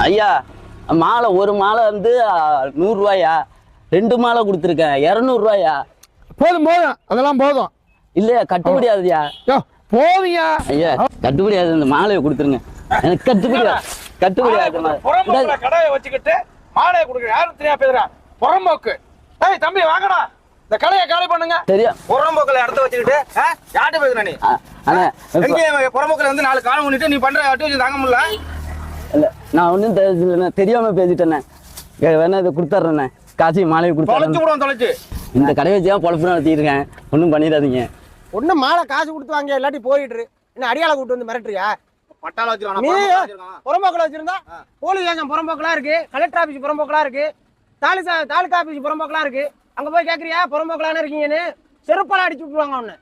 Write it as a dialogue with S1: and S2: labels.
S1: ஐயா மாலை ஒரு மாலை வந்து 100 ரூபாயா, 2 மாலை கொடுத்துருக்கேன் 200 ரூபாயா.
S2: போதும் போதும், அதெல்லாம் போதும்.
S1: இல்லையா கட்டுப்படி ஆகுதுயா.
S2: போதியா
S1: ஐயா கட்டுப்படி ஆகுது, இந்த மாலையை கொடுத்துருங்க. எனக்கு கட்டுப்படி ஆகுது.
S2: கடையை வச்சுக்கிட்டு மாலையை கொடுக்குற யாரும் தெரியா பேசுறா? புறம்போக்கு. ஏய் தம்பி வாங்கடா, இந்த கடையை காலி பண்ணுங்க.
S1: சரியா
S2: புறம்போக்குல இடத்த வச்சுக்கிட்டு யார்கிட்ட பேசுற நீ? எங்க புறம்போக்குல வந்து 4 காலம் பண்ணிட்டு நீ பண்ற அட்டு வச்சு தாங்க முடியல.
S1: இல்ல நான் ஒன்றும் தெரியல, தெரியாம பேசிட்டேண்ணே. வேணா இதை கொடுத்துட்றேண்ணே, காசி மாலையை கொடுத்து
S2: தொலைச்சு.
S1: இந்த கடையை வச்சு தான் பொழப்பு நடத்திருக்கேன், ஒன்றும் பண்ணிடாதீங்க.
S3: ஒன்னும் மாலை காசு கொடுத்து வாங்க, இல்லாட்டி போயிட்டு என்ன அடியாளை கூட்டு வந்து மிரட்டுறியா?
S2: பட்டாள வச்சிருக்கான்.
S3: நீ புறம்போக்குல வச்சிருந்தா போலீஸ் ஸ்டேஷன் புறம்போக்கெல்லாம் இருக்கு, கலெக்டர் ஆபீஸ் புறம்போக்கெல்லாம் இருக்கு, தாலுகா ஆபீஸ் புறம்போக்கெல்லாம் இருக்கு. அங்க போய் கேக்குறியா புறம்போக்கெல்லாம் இருக்கீங்கன்னு? செருப்பால அடிச்சு விட்டுருவாங்க ஒண்ணு.